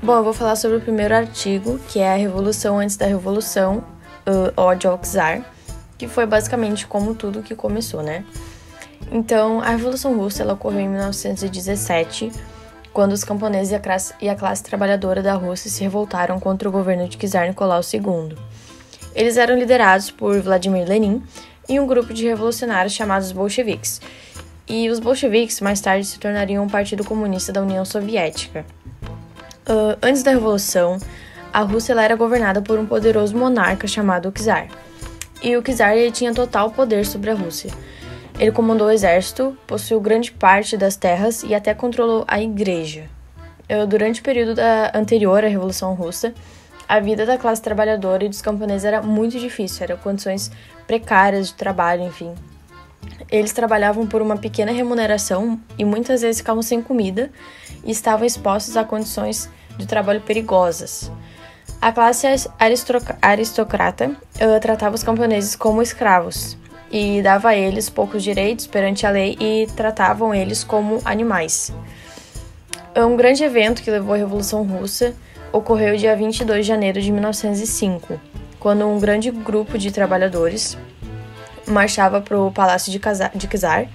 Bom, eu vou falar sobre o primeiro artigo, que é a Revolução antes da Revolução, Ode ao Czar, que foi basicamente como tudo que começou, né? Então, a Revolução Russa ela ocorreu em 1917, quando os camponeses e a classe trabalhadora da Rússia se revoltaram contra o governo de Czar Nicolau II. Eles eram liderados por Vladimir Lenin e um grupo de revolucionários chamados bolcheviques. E os bolcheviques mais tarde se tornariam o Partido Comunista da União Soviética. Antes da Revolução, a Rússia ela era governada por um poderoso monarca chamado Czar. E o Czar ele tinha total poder sobre a Rússia. Ele comandou o exército, possuiu grande parte das terras e até controlou a igreja. Durante o período anterior à Revolução Russa, a vida da classe trabalhadora e dos camponeses era muito difícil, eram condições precárias de trabalho, enfim. Eles trabalhavam por uma pequena remuneração e muitas vezes ficavam sem comida e estavam expostos a condições de trabalho perigosas. A classe aristocrata tratava os camponeses como escravos e dava a eles poucos direitos perante a lei e tratavam eles como animais. Um grande evento que levou à Revolução Russa ocorreu dia 22 de janeiro de 1905, quando um grande grupo de trabalhadores marchava para o Palácio de Czar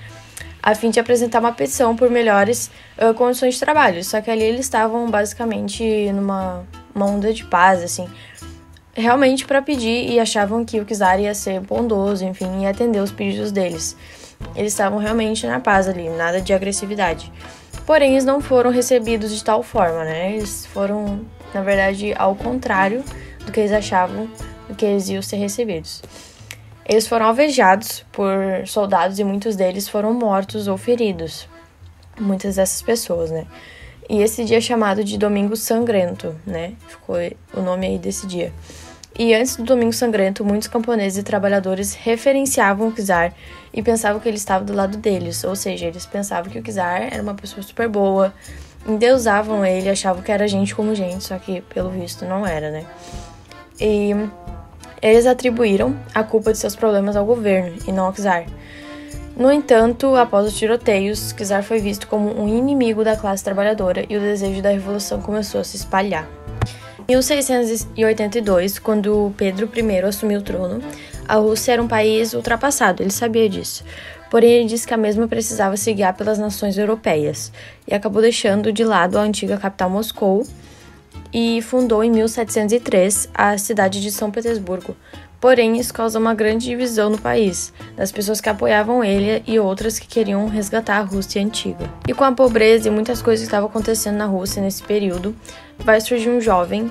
a fim de apresentar uma petição por melhores condições de trabalho. Só que ali eles estavam basicamente numa onda de paz, assim, realmente para pedir, e achavam que o Czar ia ser bondoso, enfim, ia atender os pedidos deles. Eles estavam realmente na paz ali, nada de agressividade. Porém, eles não foram recebidos de tal forma, né? Eles foram, na verdade, ao contrário do que eles achavam do que eles iam ser recebidos. Eles foram alvejados por soldados e muitos deles foram mortos ou feridos. Muitas dessas pessoas, né? E esse dia é chamado de Domingo Sangrento, né? Ficou o nome aí desse dia. E antes do Domingo Sangrento, muitos camponeses e trabalhadores referenciavam o Czar e pensavam que ele estava do lado deles. Ou seja, eles pensavam que o Czar era uma pessoa super boa, endeusavam ele, achavam que era gente como gente, só que, pelo visto, não era, né? E eles atribuíram a culpa de seus problemas ao governo e não ao Czar. No entanto, após os tiroteios, Czar foi visto como um inimigo da classe trabalhadora e o desejo da revolução começou a se espalhar. Em 1682, quando Pedro I assumiu o trono, a Rússia era um país ultrapassado, ele sabia disso. Porém, ele disse que a mesma precisava se guiar pelas nações europeias e acabou deixando de lado a antiga capital Moscou e fundou em 1703 a cidade de São Petersburgo. Porém, isso causou uma grande divisão no país, das pessoas que apoiavam ele e outras que queriam resgatar a Rússia antiga. E com a pobreza e muitas coisas que estavam acontecendo na Rússia nesse período, vai surgir um jovem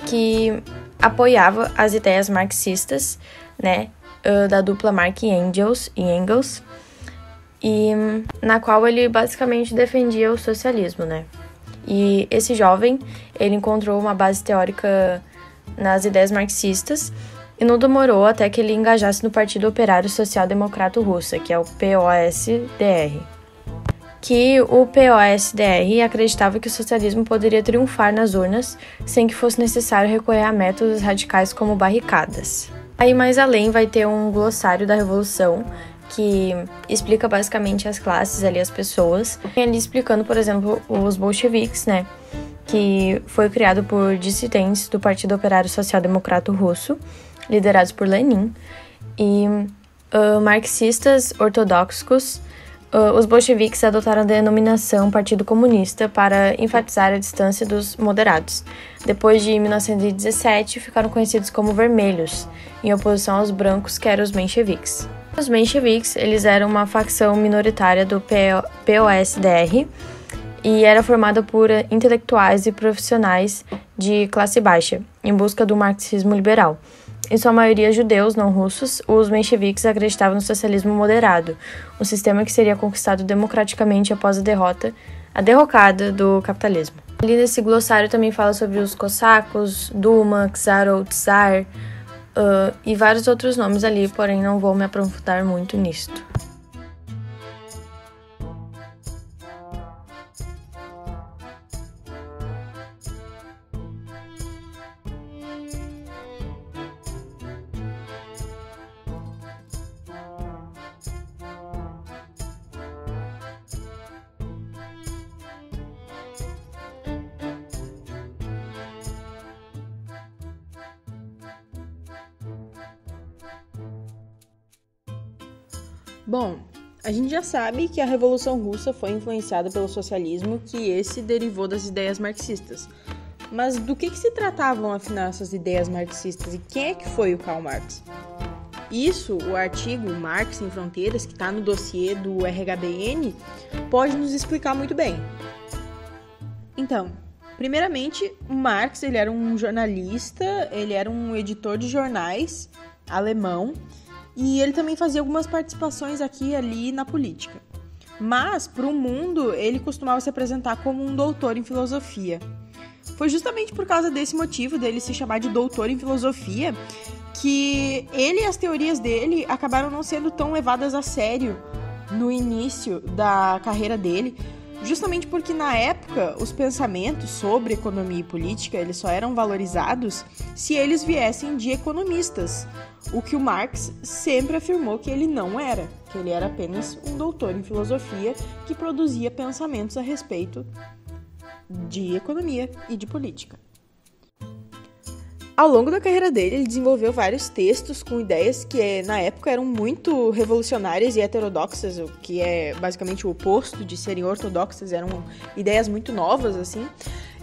que apoiava as ideias marxistas, né, da dupla Marx e Engels, e na qual ele basicamente defendia o socialismo, né. E esse jovem, ele encontrou uma base teórica nas ideias marxistas e não demorou até que ele engajasse no Partido Operário Social Democrata Russo, que é o POSDR. Que o POSDR acreditava que o socialismo poderia triunfar nas urnas sem que fosse necessário recorrer a métodos radicais como barricadas. Aí mais além vai ter um glossário da Revolução, que explica basicamente as classes ali, as pessoas. Tem ali explicando, por exemplo, os bolcheviques, né? Que foi criado por dissidentes do Partido Operário Social Democrata Russo, liderados por Lenin, e marxistas ortodoxos. Os bolcheviques adotaram a denominação Partido Comunista para enfatizar a distância dos moderados. Depois de 1917, ficaram conhecidos como vermelhos, em oposição aos brancos, que eram os mencheviques. Os mencheviques, eles eram uma facção minoritária do POSDR e era formada por intelectuais e profissionais de classe baixa, em busca do marxismo liberal. Em sua maioria judeus não russos, os mencheviques acreditavam no socialismo moderado, um sistema que seria conquistado democraticamente após a derrocada do capitalismo. Ali nesse glossário também fala sobre os cossacos, Duma, Czar ou Tsar, e vários outros nomes ali, porém não vou me aprofundar muito nisto. Bom, a gente já sabe que a Revolução Russa foi influenciada pelo socialismo, que esse derivou das ideias marxistas. Mas do que se tratavam, afinal, essas ideias marxistas e quem é que foi o Karl Marx? Isso, o artigo Marx Sem Fronteiras, que está no dossiê do RHBN, pode nos explicar muito bem. Então, primeiramente, o Marx ele era um jornalista, ele era um editor de jornais alemão e ele também fazia algumas participações aqui e ali na política. Mas, para o mundo, ele costumava se apresentar como um doutor em filosofia. Foi justamente por causa desse motivo dele se chamar de doutor em filosofia que ele e as teorias dele acabaram não sendo tão levadas a sério no início da carreira dele, justamente porque na época os pensamentos sobre economia e política eles só eram valorizados se eles viessem de economistas, o que o Marx sempre afirmou que ele não era, que ele era apenas um doutor em filosofia que produzia pensamentos a respeito de economia e de política. Ao longo da carreira dele, ele desenvolveu vários textos com ideias que na época eram muito revolucionárias e heterodoxas, o que é basicamente o oposto de serem ortodoxas, eram ideias muito novas, assim.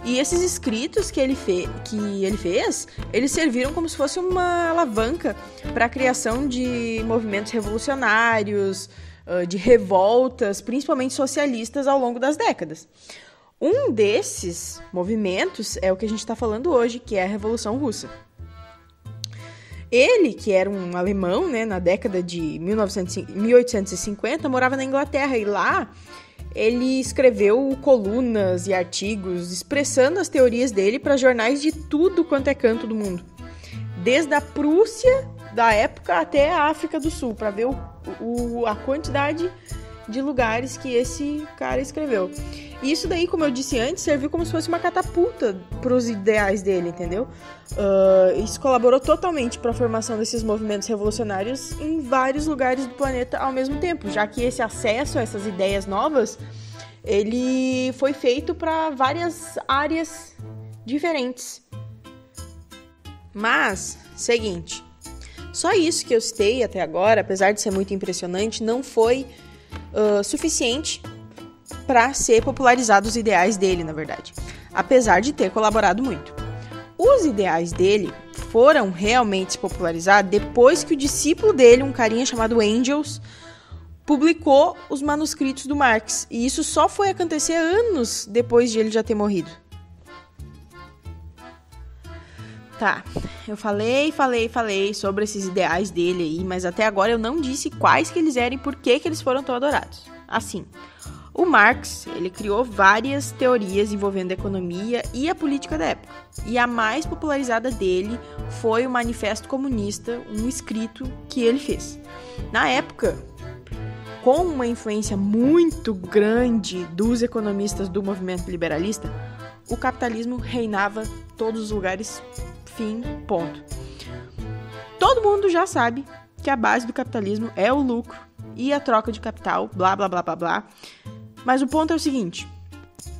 E esses escritos que ele fez, eles serviram como se fosse uma alavanca para a criação de movimentos revolucionários, de revoltas, principalmente socialistas, ao longo das décadas. Um desses movimentos é o que a gente está falando hoje, que é a Revolução Russa. Ele, que era um alemão, né, na década de 1850, morava na Inglaterra e lá ele escreveu colunas e artigos expressando as teorias dele para jornais de tudo quanto é canto do mundo. Desde a Prússia da época até a África do Sul, para ver a quantidade de lugares que esse cara escreveu. E isso daí, como eu disse antes, serviu como se fosse uma catapulta para os ideais dele, entendeu? Isso colaborou totalmente para a formação desses movimentos revolucionários em vários lugares do planeta ao mesmo tempo, já que esse acesso a essas ideias novas, ele foi feito para várias áreas diferentes. Mas, seguinte, só isso que eu citei até agora, apesar de ser muito impressionante, não foi suficiente para ser popularizado os ideais dele, na verdade, apesar de ter colaborado muito. Os ideais dele foram realmente se popularizar depois que o discípulo dele, um carinha chamado Engels, publicou os manuscritos do Marx, e isso só foi acontecer anos depois de ele já ter morrido. Tá, eu falei sobre esses ideais dele aí, mas até agora eu não disse quais que eles eram e por que eles foram tão adorados. Assim, o Marx, ele criou várias teorias envolvendo a economia e a política da época. E a mais popularizada dele foi o Manifesto Comunista, um escrito que ele fez. Na época, com uma influência muito grande dos economistas do movimento liberalista, o capitalismo reinava em todos os lugares, fim, ponto. Todo mundo já sabe que a base do capitalismo é o lucro e a troca de capital, blá, blá, blá, blá, blá. Mas o ponto é o seguinte,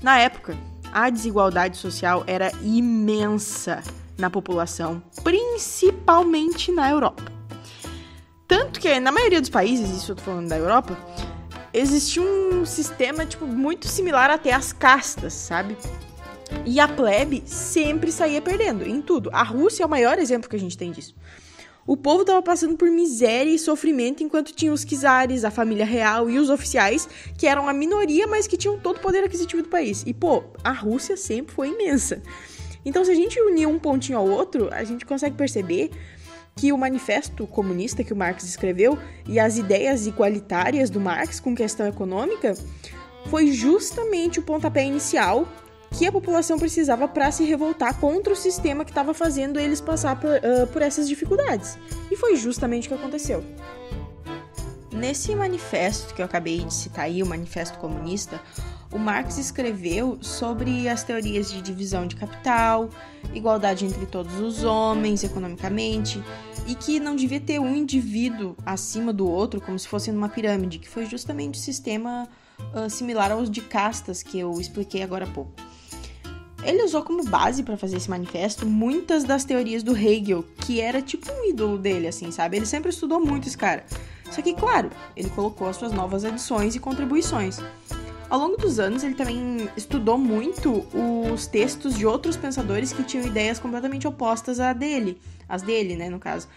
na época, a desigualdade social era imensa na população, principalmente na Europa. Tanto que, na maioria dos países, isso eu tô falando da Europa, existia um sistema, muito similar até às castas, sabe? E a plebe sempre saía perdendo, em tudo. A Rússia é o maior exemplo que a gente tem disso. O povo estava passando por miséria e sofrimento enquanto tinha os czares, a família real e os oficiais, que eram a minoria, mas que tinham todo o poder aquisitivo do país. E, a Rússia sempre foi imensa. Então, se a gente unir um pontinho ao outro, a gente consegue perceber que o manifesto comunista que o Marx escreveu e as ideias igualitárias do Marx com questão econômica foi justamente o pontapé inicial que a população precisava para se revoltar contra o sistema que estava fazendo eles passar por essas dificuldades. E foi justamente o que aconteceu. Nesse manifesto que eu acabei de citar aí, o Manifesto Comunista, o Marx escreveu sobre as teorias de divisão de capital, igualdade entre todos os homens economicamente, e que não devia ter um indivíduo acima do outro como se fosse numa pirâmide, que foi justamente o sistema similar aos de castas que eu expliquei agora há pouco. Ele usou como base para fazer esse manifesto muitas das teorias do Hegel, que era tipo um ídolo dele, assim, sabe? Ele sempre estudou muito esse cara. Só que, claro, ele colocou as suas novas adições e contribuições. Ao longo dos anos, ele também estudou muito os textos de outros pensadores que tinham ideias completamente opostas às dele, né, no caso.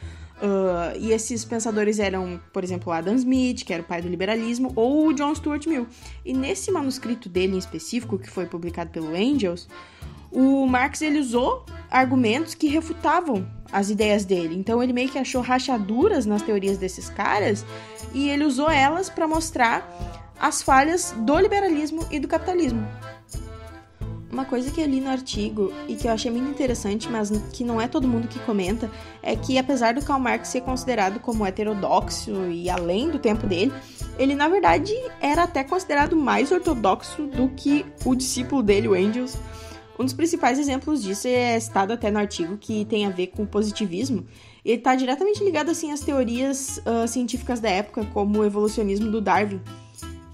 E esses pensadores eram, por exemplo, Adam Smith, que era o pai do liberalismo, ou o John Stuart Mill. E nesse manuscrito dele em específico, que foi publicado pelo Engels, o Marx ele usou argumentos que refutavam as ideias dele. Então ele meio que achou rachaduras nas teorias desses caras e ele usou elas para mostrar as falhas do liberalismo e do capitalismo. Uma coisa que eu li no artigo e que eu achei muito interessante, mas que não é todo mundo que comenta, é que apesar do Karl Marx ser considerado como heterodoxo e além do tempo dele, ele na verdade era até considerado mais ortodoxo do que o discípulo dele, o Engels. Um dos principais exemplos disso é citado até no artigo, que tem a ver com o positivismo. Ele está diretamente ligado assim, às teorias científicas da época, como o evolucionismo do Darwin.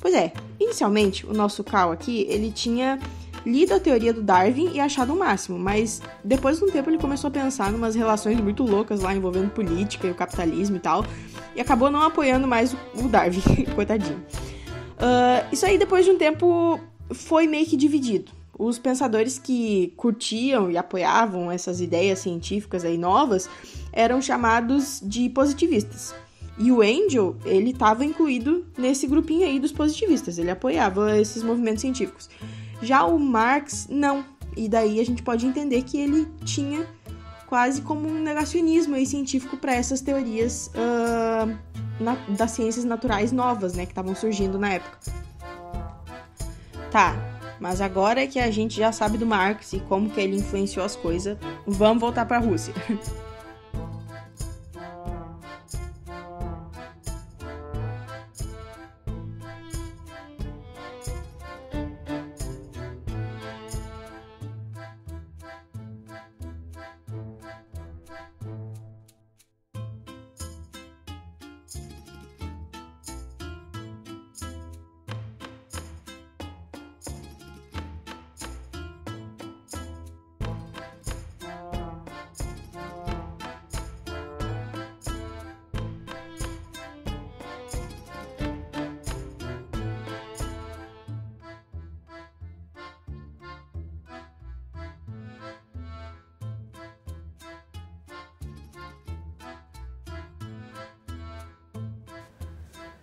Pois é, inicialmente, o nosso Karl aqui, ele tinha lido a teoria do Darwin e achado o máximo, mas depois de um tempo ele começou a pensar em umas relações muito loucas lá, envolvendo política e o capitalismo e tal, e acabou não apoiando mais o Darwin, coitadinho. Isso aí, depois de um tempo, foi meio que dividido. Os pensadores que curtiam e apoiavam essas ideias científicas aí novas eram chamados de positivistas. E o Engels, ele estava incluído nesse grupinho aí dos positivistas, ele apoiava esses movimentos científicos. Já o Marx, não. E daí a gente pode entender que ele tinha quase como um negacionismo aí científico para essas teorias das ciências naturais novas, né, que estavam surgindo na época. Tá, mas agora que a gente já sabe do Marx e como que ele influenciou as coisas, vamos voltar para a Rússia.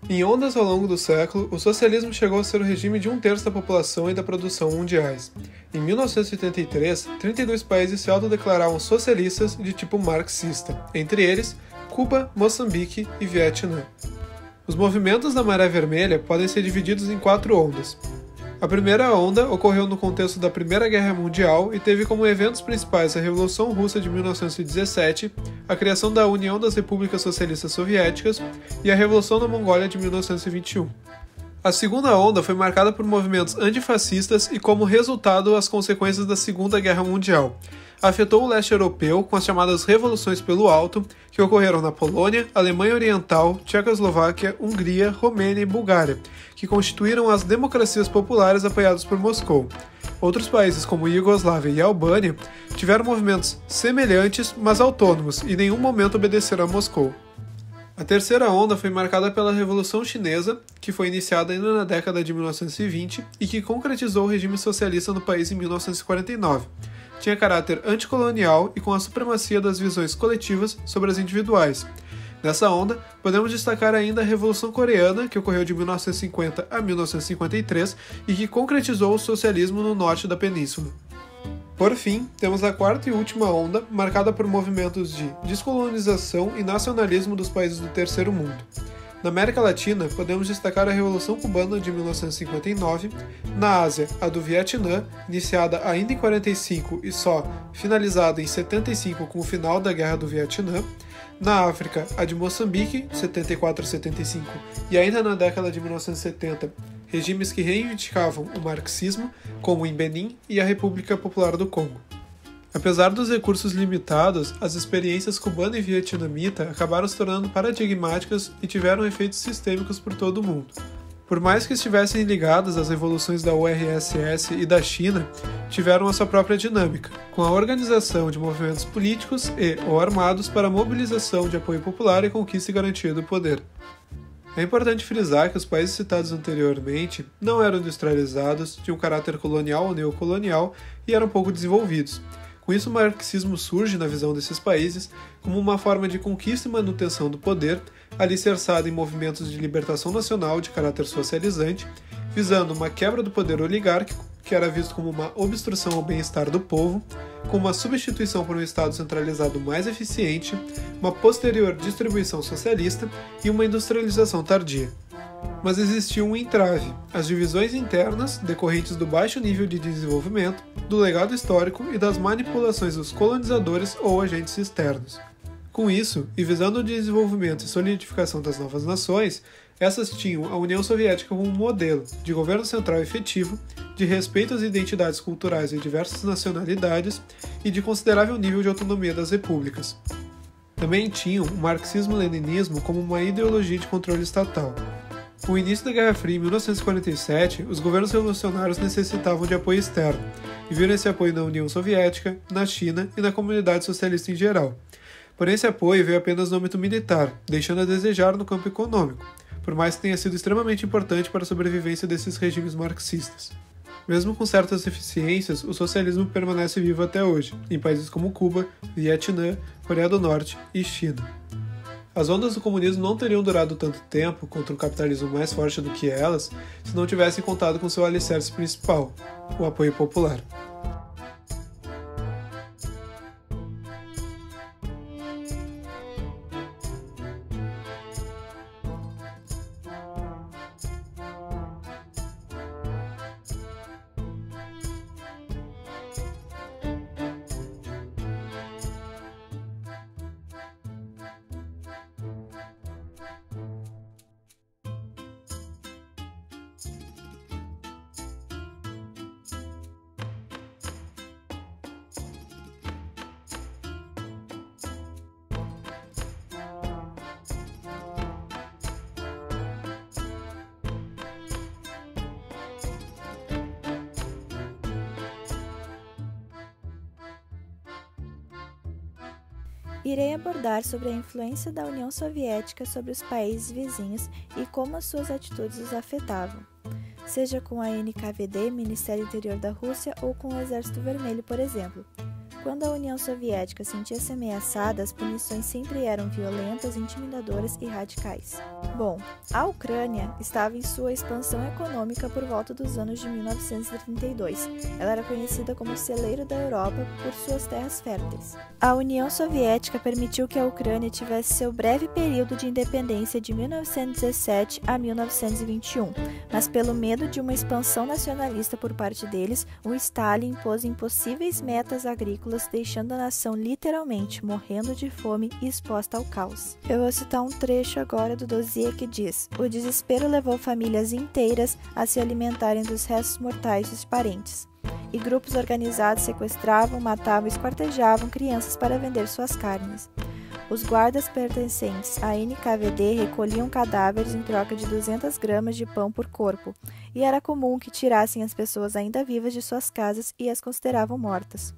Em ondas ao longo do século, o socialismo chegou a ser o regime de 1/3 da população e da produção mundiais. Em 1983, 32 países se autodeclaravam socialistas de tipo marxista, entre eles Cuba, Moçambique e Vietnã. Os movimentos da Maré Vermelha podem ser divididos em 4 ondas. A primeira onda ocorreu no contexto da Primeira Guerra Mundial e teve como eventos principais a Revolução Russa de 1917, a criação da União das Repúblicas Socialistas Soviéticas e a Revolução da Mongólia de 1921. A segunda onda foi marcada por movimentos antifascistas e, como resultado, as consequências da Segunda Guerra Mundial. Afetou o leste europeu com as chamadas Revoluções pelo Alto, que ocorreram na Polônia, Alemanha Oriental, Tchecoslováquia, Hungria, Romênia e Bulgária, que constituíram as democracias populares apoiadas por Moscou. Outros países, como Iugoslávia e Albânia, tiveram movimentos semelhantes, mas autônomos, e em nenhum momento obedeceram a Moscou. A terceira onda foi marcada pela Revolução Chinesa, que foi iniciada ainda na década de 1920 e que concretizou o regime socialista no país em 1949. Tinha caráter anticolonial e com a supremacia das visões coletivas sobre as individuais. Nessa onda, podemos destacar ainda a Revolução Coreana, que ocorreu de 1950 a 1953 e que concretizou o socialismo no norte da península. Por fim, temos a quarta e última onda, marcada por movimentos de descolonização e nacionalismo dos países do Terceiro Mundo. Na América Latina, podemos destacar a Revolução Cubana de 1959, na Ásia, a do Vietnã, iniciada ainda em 45 e só finalizada em 75 com o final da Guerra do Vietnã, na África, a de Moçambique, 74 a 75, e ainda na década de 1970, regimes que reivindicavam o marxismo, como em Benin e a República Popular do Congo. Apesar dos recursos limitados, as experiências cubana e vietnamita acabaram se tornando paradigmáticas e tiveram efeitos sistêmicos por todo o mundo. Por mais que estivessem ligadas às revoluções da URSS e da China, tiveram a sua própria dinâmica, com a organização de movimentos políticos e ou armados para a mobilização de apoio popular e conquista e garantia do poder. É importante frisar que os países citados anteriormente não eram industrializados, tinham caráter colonial ou neocolonial e eram pouco desenvolvidos. Com isso, o marxismo surge na visão desses países como uma forma de conquista e manutenção do poder, alicerçada em movimentos de libertação nacional de caráter socializante, visando uma quebra do poder oligárquico, que era visto como uma obstrução ao bem-estar do povo, com uma substituição por um Estado centralizado mais eficiente, uma posterior distribuição socialista e uma industrialização tardia. Mas existia um entrave: as divisões internas, decorrentes do baixo nível de desenvolvimento, do legado histórico e das manipulações dos colonizadores ou agentes externos. Com isso, e visando o desenvolvimento e solidificação das novas nações, essas tinham a União Soviética como um modelo de governo central efetivo, de respeito às identidades culturais de diversas nacionalidades e de considerável nível de autonomia das repúblicas. Também tinham o marxismo-leninismo como uma ideologia de controle estatal. Com o início da Guerra Fria em 1947, os governos revolucionários necessitavam de apoio externo, e viram esse apoio na União Soviética, na China e na comunidade socialista em geral. Porém, esse apoio veio apenas no âmbito militar, deixando a desejar no campo econômico, por mais que tenha sido extremamente importante para a sobrevivência desses regimes marxistas. Mesmo com certas deficiências, o socialismo permanece vivo até hoje, em países como Cuba, Vietnã, Coreia do Norte e China. As ondas do comunismo não teriam durado tanto tempo contra um capitalismo mais forte do que elas se não tivessem contado com seu alicerce principal, o apoio popular. Irei abordar sobre a influência da União Soviética sobre os países vizinhos e como as suas atitudes os afetavam, seja com a NKVD, Ministério Interior da Rússia, ou com o Exército Vermelho, por exemplo. Quando a União Soviética sentia-se ameaçada, as punições sempre eram violentas, intimidadoras e radicais. Bom, a Ucrânia estava em sua expansão econômica por volta dos anos de 1932. Ela era conhecida como celeiro da Europa por suas terras férteis. A União Soviética permitiu que a Ucrânia tivesse seu breve período de independência de 1917 a 1921, mas pelo medo de uma expansão nacionalista por parte deles, o Stalin impôs impossíveis metas agrícolas, deixando a nação literalmente morrendo de fome e exposta ao caos. Eu vou citar um trecho agora do dossiê que diz: o desespero levou famílias inteiras a se alimentarem dos restos mortais dos parentes, e grupos organizados sequestravam, matavam e esquartejavam crianças para vender suas carnes. Os guardas pertencentes à NKVD recolhiam cadáveres em troca de 200 gramas de pão por corpo, e era comum que tirassem as pessoas ainda vivas de suas casas e as consideravam mortas.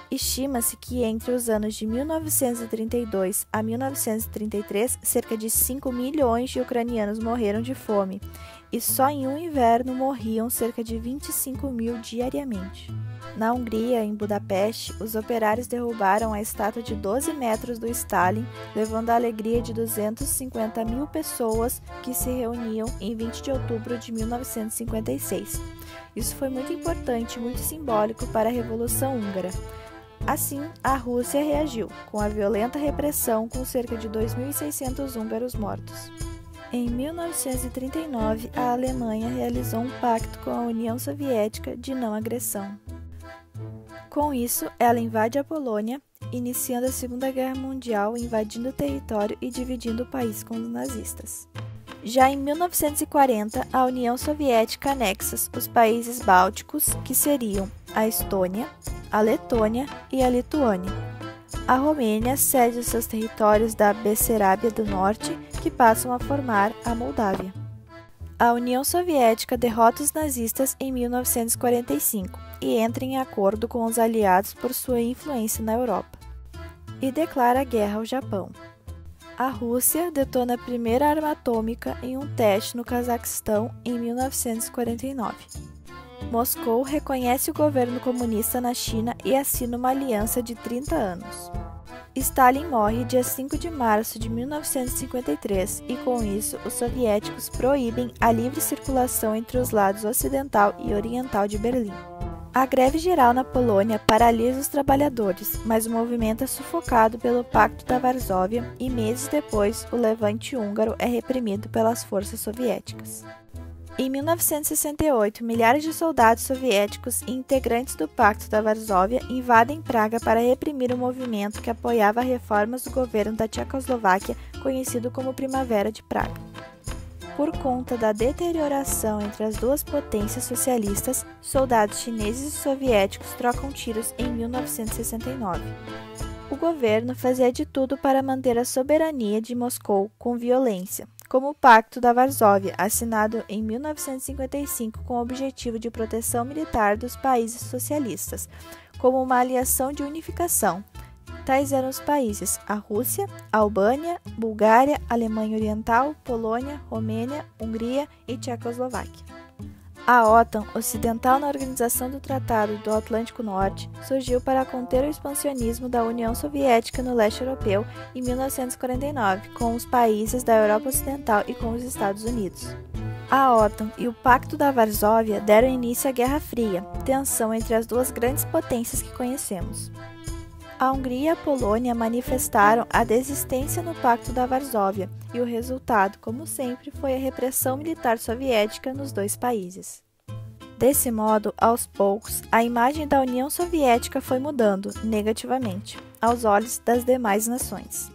Estima-se que entre os anos de 1932 a 1933, cerca de 5 milhões de ucranianos morreram de fome, e só em um inverno morriam cerca de 25 mil diariamente. Na Hungria, em Budapeste, os operários derrubaram a estátua de 12 metros do Stalin, levando a alegria de 250 mil pessoas que se reuniam em 20 de outubro de 1956. Isso foi muito importante e muito simbólico para a Revolução Húngara. Assim, a Rússia reagiu, com a violenta repressão, com cerca de 2.600 húngaros mortos. Em 1939, a Alemanha realizou um pacto com a União Soviética de não agressão. Com isso, ela invade a Polônia, iniciando a Segunda Guerra Mundial, invadindo o território e dividindo o país com os nazistas. Já em 1940, a União Soviética anexa os países bálticos, que seriam a Estônia, a Letônia e a Lituânia. A Romênia cede os seus territórios da Besserábia do Norte, que passam a formar a Moldávia. A União Soviética derrota os nazistas em 1945 e entra em acordo com os aliados por sua influência na Europa, e declara guerra ao Japão. A Rússia detona a primeira arma atômica em um teste no Cazaquistão em 1949. Moscou reconhece o governo comunista na China e assina uma aliança de 30 anos. Stalin morre dia 5 de março de 1953 e, com isso, os soviéticos proíbem a livre circulação entre os lados ocidental e oriental de Berlim. A greve geral na Polônia paralisa os trabalhadores, mas o movimento é sufocado pelo Pacto da Varsóvia e, meses depois, o levante húngaro é reprimido pelas forças soviéticas. Em 1968, milhares de soldados soviéticos e integrantes do Pacto da Varsóvia invadem Praga para reprimir o movimento que apoiava reformas do governo da Tchecoslováquia, conhecido como Primavera de Praga. Por conta da deterioração entre as duas potências socialistas, soldados chineses e soviéticos trocam tiros em 1969. O governo fazia de tudo para manter a soberania de Moscou com violência, como o Pacto da Varsóvia, assinado em 1955 com o objetivo de proteção militar dos países socialistas, como uma aliação de unificação. Tais eram os países a Rússia, a Albânia, Bulgária, Alemanha Oriental, Polônia, Romênia, Hungria e Tchecoslováquia. A OTAN, ocidental na Organização do Tratado do Atlântico Norte, surgiu para conter o expansionismo da União Soviética no leste europeu em 1949, com os países da Europa Ocidental e com os Estados Unidos. A OTAN e o Pacto da Varsóvia deram início à Guerra Fria, tensão entre as duas grandes potências que conhecemos. A Hungria e a Polônia manifestaram a desistência no Pacto da Varsóvia, e o resultado, como sempre, foi a repressão militar soviética nos dois países. Desse modo, aos poucos, a imagem da União Soviética foi mudando, negativamente, aos olhos das demais nações.